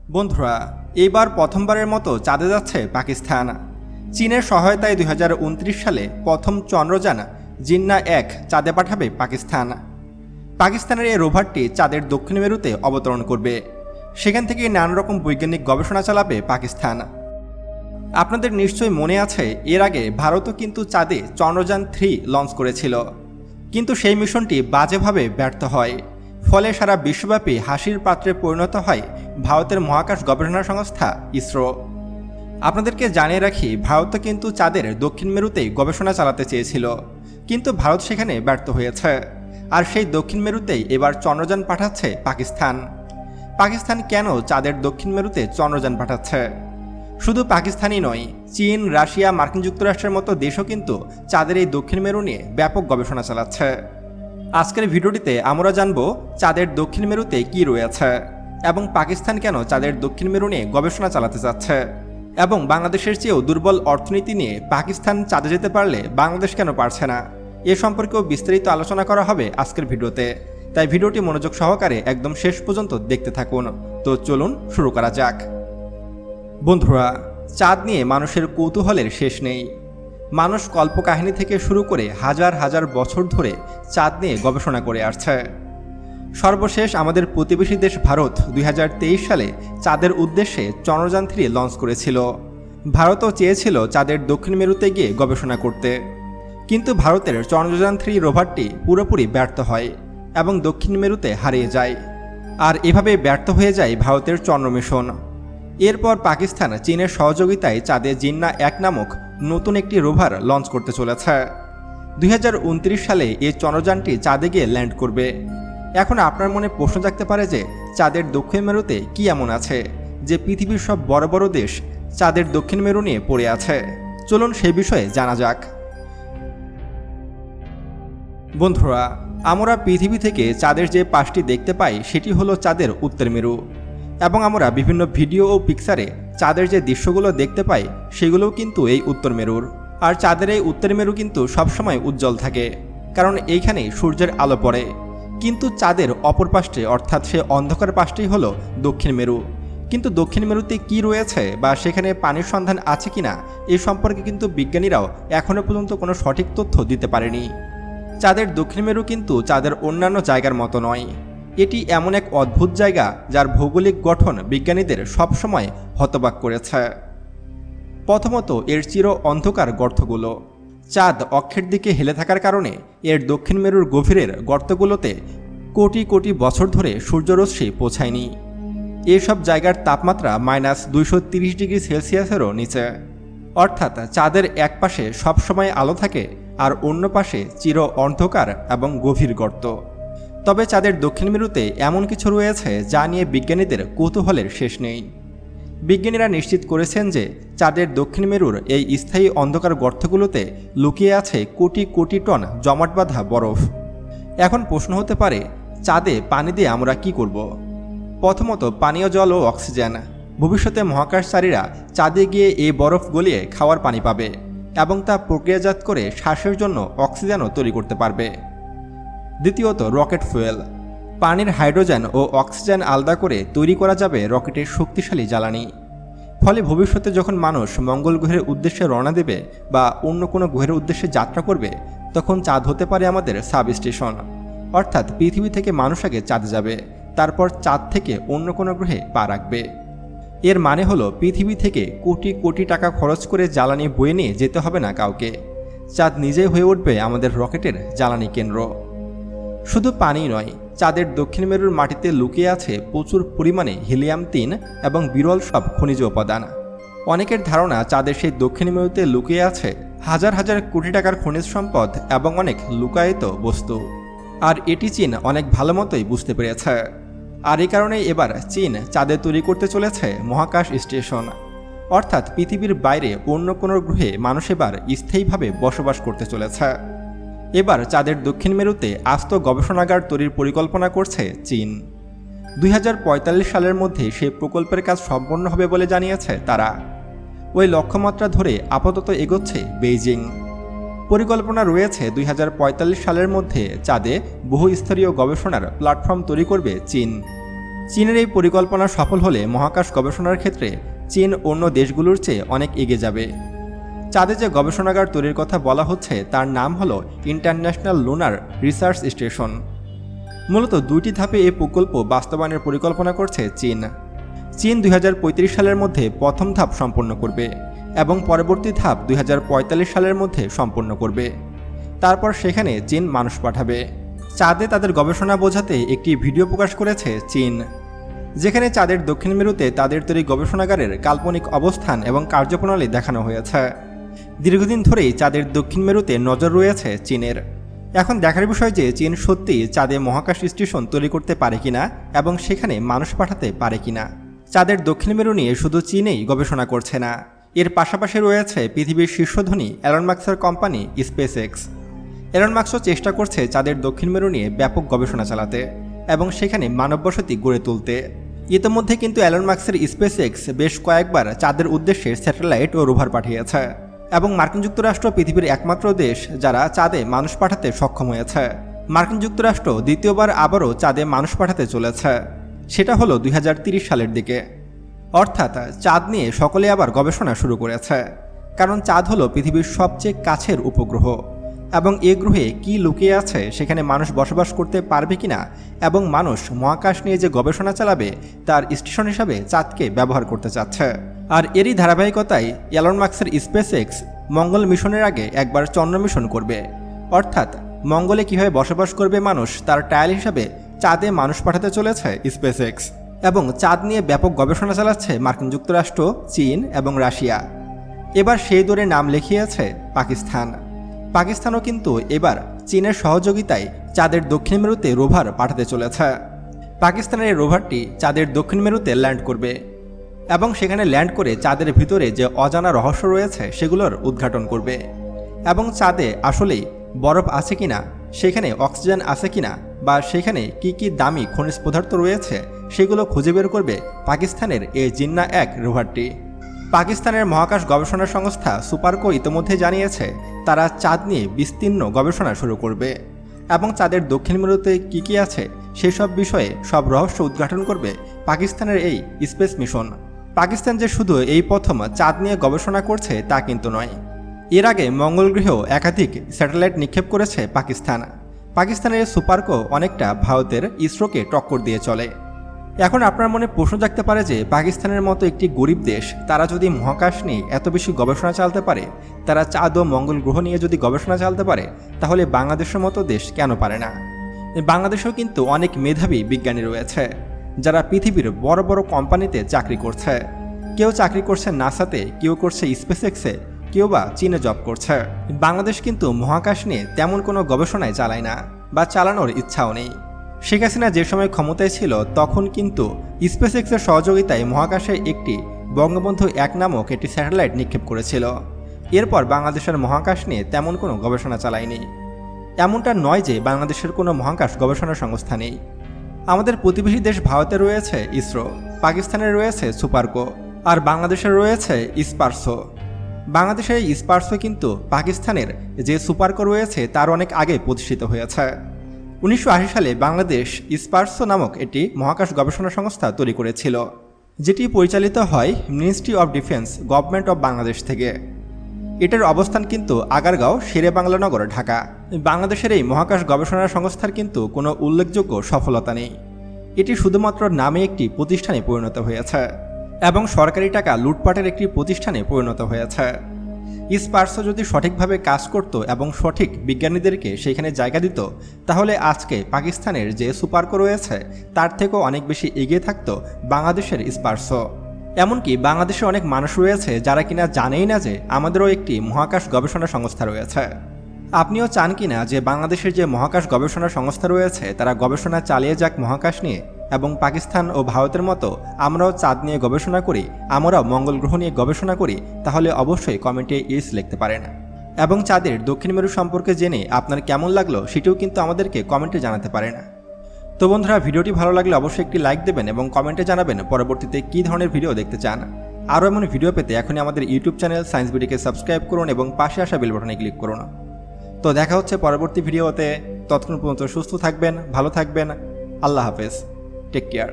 বন্ধুরা, এইবার প্রথমবারের মতো চাঁদে যাচ্ছে পাকিস্তান। চীনের সহায়তায় 2029 সালে প্রথম চন্দ্রযান জিন্না-1 চাঁদে পাঠাবে পাকিস্তান। পাকিস্তানের এই রোভারটি চাঁদের দক্ষিণ মেরুতে অবতরণ করবে। সেখান থেকে নানা রকম বৈজ্ঞানিক গবেষণা চালাবে পাকিস্তান। আপনাদের নিশ্চয়ই মনে আছে, এর আগে ভারতও কিন্তু চাঁদে চন্দ্রযান-3 লঞ্চ করেছিল, কিন্তু সেই মিশনটি বাজেভাবে ব্যর্থ হয়। ফলে সারা বিশ্বব্যাপী হাসির পাত্রে পরিণত হয় ভারতের মহাকাশ গবেষণা সংস্থা ইসরো। আপনাদেরকে জানিয়ে রাখি, ভারতও কিন্তু চাঁদের দক্ষিণ মেরুতেই গবেষণা চালাতে চেয়েছিল, কিন্তু ভারত সেখানে ব্যর্থ হয়েছে। আর সেই দক্ষিণ মেরুতেই এবার চন্দ্রযান পাঠাচ্ছে পাকিস্তান। পাকিস্তান কেন চাঁদের দক্ষিণ মেরুতে চন্দ্রযান পাঠাচ্ছে? শুধু পাকিস্তানই নয়, চীন, রাশিয়া, মার্কিন যুক্তরাষ্ট্রের মতো দেশও কিন্তু চাঁদের এই দক্ষিণ মেরু নিয়ে ব্যাপক গবেষণা চালাচ্ছে। আজকের ভিডিওটিতে আমরা জানব চাঁদের দক্ষিণ মেরুতে কি রয়েছে এবং পাকিস্তান কেন চাঁদের দক্ষিণ মেরু নিয়ে গবেষণা চালাতে যাচ্ছে, এবং বাংলাদেশের চেয়েও দুর্বল অর্থনীতি নিয়ে পাকিস্তান চাঁদে যেতে পারলে বাংলাদেশ কেন পারছে না, এ সম্পর্কেও বিস্তারিত আলোচনা করা হবে আজকের ভিডিওতে। তাই ভিডিওটি মনোযোগ সহকারে একদম শেষ পর্যন্ত দেখতে থাকুন। তো চলুন শুরু করা যাক। বন্ধুরা, চাঁদ নিয়ে মানুষের কৌতূহলের শেষ নেই। মানুষ কল্পকাহিনী থেকে শুরু করে হাজার হাজার বছর ধরে চাঁদ নিয়ে গবেষণা করে আসছে। সর্বশেষ আমাদের প্রতিবেশী দেশ ভারত 2023 সালে চাঁদের উদ্দেশ্যে চন্দ্রযান-3 লঞ্চ করেছিল। ভারতও চেয়েছিল চাঁদের দক্ষিণ মেরুতে গিয়ে গবেষণা করতে, কিন্তু ভারতের চন্দ্রযান-3 রোভারটি পুরোপুরি ব্যর্থ হয় এবং দক্ষিণ মেরুতে হারিয়ে যায়। আর এভাবে ব্যর্থ হয়ে যায় ভারতের চন্দ্র মিশন। এরপর পাকিস্তান চীনের সহযোগিতায় চাঁদে জিন্না-1 নামক নতুন একটি রোভার লঞ্চ করতে চলেছে। 2029 সালে এই চন্দ্রযানটি চাঁদে গিয়ে ল্যান্ড করবে। এখন আপনার মনে প্রশ্ন জাগতে পারে যে চাঁদের দক্ষিণ মেরুতে কি এমন আছে যে পৃথিবীর সব বড় বড় দেশ চাঁদের দক্ষিণ মেরু নিয়ে পড়ে আছে? চলুন সেই বিষয়ে জানা যাক। বন্ধুরা, আমরা পৃথিবী থেকে চাঁদের যে পাশটি দেখতে পাই সেটি হলো চাঁদের উত্তর মেরু, এবং আমরা বিভিন্ন ভিডিও ও পিকচারে চাঁদের যে দৃশ্যগুলো দেখতে পাই সেগুলোও কিন্তু এই উত্তর মেরুর। আর চাঁদের এই উত্তর মেরু কিন্তু সবসময় উজ্জ্বল থাকে, কারণ এইখানেই সূর্যের আলো পড়ে। কিন্তু চাঁদের অপর পাশটি, অর্থাৎ সে অন্ধকার পাশটি হলো দক্ষিণ মেরু। কিন্তু দক্ষিণ মেরুতে কি রয়েছে বা সেখানে পানির সন্ধান আছে কিনা, এই সম্পর্কে কিন্তু বিজ্ঞানীরাও এখনও পর্যন্ত কোনো সঠিক তথ্য দিতে পারেনি। চাঁদের দক্ষিণ মেরু কিন্তু চাঁদের অন্যান্য জায়গার মতো নয়। এটি এমন এক অদ্ভুত জায়গা যার ভৌগোলিক গঠন বিজ্ঞানীদের সবসময় হতবাক করেছে। প্রথমত, এর চির অন্ধকার গর্তগুলো। চাঁদ অক্ষের দিকে হেলে থাকার কারণে এর দক্ষিণ মেরুর গভীরের গর্তগুলোতে কোটি কোটি বছর ধরে সূর্যরশ্মি পৌঁছায়নি। এসব জায়গার তাপমাত্রা -230 ডিগ্রি সেলসিয়াসেরও নিচে। অর্থাৎ চাঁদের এক পাশে সবসময় আলো থাকে আর অন্য পাশে চির অন্ধকার এবং গভীর গর্ত। তবে চাঁদের দক্ষিণ মেরুতে এমন কিছু রয়েছে যা নিয়ে বিজ্ঞানীদের কৌতূহলের শেষ নেই। বিজ্ঞানীরা নিশ্চিত করেছেন যে চাঁদের দক্ষিণ মেরুর এই স্থায়ী অন্ধকার গর্তগুলোতে লুকিয়ে আছে কোটি কোটি টন জমাট বাঁধা বরফ। এখন প্রশ্ন হতে পারে, চাঁদে পানি দিয়ে আমরা কি করব? প্রথমত, পানীয় জল ও অক্সিজেন। ভবিষ্যতে মহাকাশচারীরা চাঁদে গিয়ে এই বরফ গলিয়ে খাওয়ার পানি পাবে এবং তা প্রক্রিয়াজাত করে শ্বাসের জন্য অক্সিজেনও তৈরি করতে পারবে। দ্বিতীয়ত, রকেট ফুয়েল। পানির হাইড্রোজেন ও অক্সিজেন আলাদা করে তৈরি করা যাবে রকেটের শক্তিশালী জ্বালানি। ফলে ভবিষ্যতে যখন মানুষ মঙ্গল গ্রহের উদ্দেশ্যে রওনা দেবে বা অন্য কোনো গ্রহের উদ্দেশ্যে যাত্রা করবে, তখন চাঁদ হতে পারে আমাদের সাব স্টেশন। অর্থাৎ পৃথিবী থেকে মানুষ আগে চাঁদে যাবে, তারপর চাঁদ থেকে অন্য কোনো গ্রহে পা রাখবে। এর মানে হলো পৃথিবী থেকে কোটি কোটি টাকা খরচ করে জ্বালানি বয়ে নিয়ে যেতে হবে না কাউকে। চাঁদ নিজেই হয়ে উঠবে আমাদের রকেটের জ্বালানি কেন্দ্র। শুধু পানি নয়, চাঁদের দক্ষিণ মেরুর মাটিতে লুকিয়ে আছে প্রচুর পরিমাণে হিলিয়াম-3 এবং বিরল সব খনিজ উপাদান। অনেকের ধারণা চাঁদের সেই দক্ষিণ মেরুতে লুকিয়ে আছে হাজার হাজার কোটি টাকার খনিজ সম্পদ এবং অনেক লুকায়িত বস্তু। আর এটি চীন অনেক ভালো মতোই বুঝতে পেরেছে। আর এই কারণেই এবার চীন চাঁদে তৈরি করতে চলেছে মহাকাশ স্টেশন। অর্থাৎ পৃথিবীর বাইরে অন্য কোনো গ্রহে মানুষ এবার স্থায়ীভাবে বসবাস করতে চলেছে। এবার চাঁদের দক্ষিণ মেরুতে আস্ত গবেষণাগার তৈরির পরিকল্পনা করছে চীন। 2045 সালের মধ্যে সেই প্রকল্পের কাজ সম্পন্ন হবে বলে জানিয়েছে তারা। ওই লক্ষ্যমাত্রা ধরে আপাতত এগোচ্ছে বেইজিং। পরিকল্পনা রয়েছে 2045 সালের মধ্যে চাঁদে বহুস্তরীয় গবেষণার প্ল্যাটফর্ম তৈরি করবে চীন। চীনের এই পরিকল্পনা সফল হলে মহাকাশ গবেষণার ক্ষেত্রে চীন অন্য দেশগুলোর চেয়ে অনেক এগিয়ে যাবে। চাঁদে যে গবেষণাগার তৈরির কথা বলা হচ্ছে তার নাম হলো ইন্টারন্যাশনাল লুনার রিসার্চ স্টেশন। মূলত 2টি ধাপে এই প্রকল্প বাস্তবায়নের পরিকল্পনা করছে চীন। চীন 2035 সালের মধ্যে প্রথম ধাপ সম্পন্ন করবে এবং পরবর্তী ধাপ 2045 সালের মধ্যে সম্পন্ন করবে। তারপর সেখানে চীন মানুষ পাঠাবে। চাঁদে তাদের গবেষণা বোঝাতে একটি ভিডিও প্রকাশ করেছে চীন, যেখানে চাঁদের দক্ষিণ মেরুতে তাদের তৈরি গবেষণাগারের কাল্পনিক অবস্থান এবং কার্যপ্রণালী দেখানো হয়েছে। দীর্ঘদিন ধরেই চাঁদের দক্ষিণ মেরুতে নজর রয়েছে চীনের। এখন দেখার বিষয় যে চীন সত্যিই চাঁদে মহাকাশ স্টেশন তৈরি করতে পারে কিনা এবং সেখানে মানুষ পাঠাতে পারে কিনা। চাঁদের দক্ষিণ মেরু নিয়ে শুধু চীনেই গবেষণা করছে না, এর পাশাপাশি রয়েছে পৃথিবীর শীর্ষধনী এলন মাস্কের কোম্পানি স্পেসএক্স। এলন মাস্কও চেষ্টা করছে চাঁদের দক্ষিণ মেরু নিয়ে ব্যাপক গবেষণা চালাতে এবং সেখানে মানব বসতি গড়ে তুলতে। ইতিমধ্যে কিন্তু এলন মাস্কের স্পেসএক্স বেশ কয়েকবার চাঁদের উদ্দেশ্যে স্যাটেলাইট ও রোভার পাঠিয়েছে এবং মার্কিন যুক্তরাষ্ট্র পৃথিবীর একমাত্র দেশ যারা চাঁদে মানুষ পাঠাতে সক্ষম হয়েছে। মার্কিন যুক্তরাষ্ট্র দ্বিতীয়বার আবারও চাঁদে মানুষ পাঠাতে চলেছে, সেটা হলো 2030 সালের দিকে। অর্থাৎ চাঁদ নিয়ে সকলে আবার গবেষণা শুরু করেছে, কারণ চাঁদ হলো পৃথিবীর সবচেয়ে কাছের উপগ্রহ এবং এ গ্রহে কী লুকিয়ে আছে, সেখানে মানুষ বসবাস করতে পারবে কিনা এবং মানুষ মহাকাশ নিয়ে যে গবেষণা চালাবে তার স্টেশন হিসাবে চাঁদকে ব্যবহার করতে চাচ্ছে। আর এরই ধারাবাহিকতায় এলন মাস্কের স্পেসএক্স মঙ্গল মিশনের আগে একবার চন্দ্র মিশন করবে। অর্থাৎ মঙ্গলে কীভাবে বসবাস করবে মানুষ তার ট্রায়াল হিসাবে চাঁদে মানুষ পাঠাতে চলেছে স্পেসএক্স। এবং চাঁদ নিয়ে ব্যাপক গবেষণা চালাচ্ছে মার্কিন যুক্তরাষ্ট্র, চীন এবং রাশিয়া। এবার সেই দৌড়ে নাম লিখিয়েছে পাকিস্তান। পাকিস্তানও কিন্তু এবার চীনের সহযোগিতায় চাঁদের দক্ষিণ মেরুতে রোভার পাঠাতে চলেছে। পাকিস্তানের এই রোভারটি চাঁদের দক্ষিণ মেরুতে ল্যান্ড করবে এবং সেখানে ল্যান্ড করে চাঁদের ভিতরে যে অজানা রহস্য রয়েছে সেগুলোর উদ্ঘাটন করবে এবং চাঁদে আসলেই বরফ আছে কিনা, সেখানে অক্সিজেন আছে কিনা বা সেখানে কি কি দামি খনিজ পদার্থ রয়েছে সেগুলো খুঁজে বের করবে পাকিস্তানের এই জিন্না-1 রোভারটি। পাকিস্তানের মহাকাশ গবেষণা সংস্থা সুপারকো ইতিমধ্যে জানিয়েছে তারা চাঁদ নিয়ে বিস্তীর্ণ গবেষণা শুরু করবে এবং চাঁদের দক্ষিণ মেরুতে কী কী আছে সেসব বিষয়ে সব রহস্য উদ্ঘাটন করবে পাকিস্তানের এই স্পেস মিশন। পাকিস্তান যে শুধু এই প্রথম চাঁদ নিয়ে গবেষণা করছে তা কিন্তু নয়, এর আগে মঙ্গল গ্রহেও একাধিক স্যাটেলাইট নিক্ষেপ করেছে পাকিস্তান। পাকিস্তানের সুপারকো অনেকটা ভারতের ইসরোকে টক্কর দিয়ে চলে। এখন আপনার মনে প্রশ্ন জাগতে পারে যে পাকিস্তানের মতো একটি গরিব দেশ তারা যদি মহাকাশ নিয়ে এত বেশি গবেষণা চালাতে পারে, তারা চাঁদ ও মঙ্গল গ্রহ নিয়ে যদি গবেষণা চালাতে পারে, তাহলে বাংলাদেশের মতো দেশ কেন পারে না? বাংলাদেশেও কিন্তু অনেক মেধাবী বিজ্ঞানী রয়েছে যারা পৃথিবীর বড় বড় কোম্পানিতে চাকরি করছে। কেউ চাকরি করছে নাসাতে, কেউ করছে স্পেসএক্সে, কেউ বা চীনে জব করছে। বাংলাদেশ কিন্তু মহাকাশ নিয়ে তেমন কোনো গবেষণায় চালায় না বা চালানোর ইচ্ছাও নেই। শেখ হাসিনা যে সময় ক্ষমতায় ছিল তখন কিন্তু স্পেসএক্সের সহযোগিতায় মহাকাশে একটি বঙ্গবন্ধু 1 নামক একটি স্যাটেলাইট নিক্ষেপ করেছিল। এরপর বাংলাদেশের মহাকাশ নিয়ে তেমন কোনো গবেষণা চালায়নি। এমনটা নয় যে বাংলাদেশের কোনো মহাকাশ গবেষণা সংস্থা নেই। আমাদের প্রতিবেশী দেশ ভারতে রয়েছে ইসরো, পাকিস্তানে রয়েছে সুপারকো আর বাংলাদেশে রয়েছে স্পারসো। বাংলাদেশের এই স্পারসো কিন্তু পাকিস্তানের যে সুপারকো রয়েছে তার অনেক আগে প্রতিষ্ঠিত হয়েছে। 1980 সালে বাংলাদেশ স্পারসো নামক একটি মহাকাশ গবেষণা সংস্থা তৈরি করেছিল, যেটি পরিচালিত হয় ministry of defence government of Bangladesh থেকে। এটার অবস্থান কিন্তু আগারগাঁও, শেরেবাংলানগর, ঢাকা। বাংলাদেশের এই মহাকাশ গবেষণা সংস্থার কিন্তু কোনো উল্লেখযোগ্য সফলতা নেই। এটি শুধুমাত্র নামে একটি প্রতিষ্ঠানে পরিণত হয়েছে এবং সরকারি টাকা লুটপাটের একটি প্রতিষ্ঠানে পরিণত হয়েছে। স্পারসো যদি সঠিকভাবে কাজ করত এবং সঠিক বিজ্ঞানীদেরকে সেখানে জায়গা দিত, তাহলে আজকে পাকিস্তানের যে সুপারকো রয়েছে তার থেকেও অনেক বেশি এগিয়ে থাকত বাংলাদেশের স্পারসো। এমনকি বাংলাদেশে অনেক মানুষ রয়েছে যারা কিনা জানেই না যে আমাদেরও একটি মহাকাশ গবেষণা সংস্থা রয়েছে। আপনিও চান কিনা যে বাংলাদেশের যে মহাকাশ গবেষণা সংস্থা রয়েছে তারা গবেষণা চালিয়ে যাক মহাকাশ নিয়ে এবং পাকিস্তান ও ভারতের মতো আমরাও চাঁদ নিয়ে গবেষণা করি, আমরাও মঙ্গল গ্রহ নিয়ে গবেষণা করি? তাহলে অবশ্যই কমেন্টে ইস লিখতে পারেন। এবং চাঁদের দক্ষিণ মেরু সম্পর্কে জেনে আপনার কেমন লাগলো সেটিও কিন্তু আমাদেরকে কমেন্টে জানাতে পারেন। তো বন্ধুরা, ভিডিওটি ভালো লাগলে অবশ্যই একটি লাইক দেবেন এবং কমেন্টে জানাবেন পরবর্তীতে কী ধরনের ভিডিও দেখতে চান। আরও এমন ভিডিও পেতে এখনই আমাদের ইউটিউব চ্যানেল সায়েন্স বিডিকে সাবস্ক্রাইব করুন এবং পাশে আসা বেল বাটনে ক্লিক করুন। তো দেখা হচ্ছে পরবর্তী ভিডিওতে। ততক্ষণ পর্যন্ত সুস্থ থাকবেন, ভালো থাকবেন। আল্লাহ হাফেজ। Take care.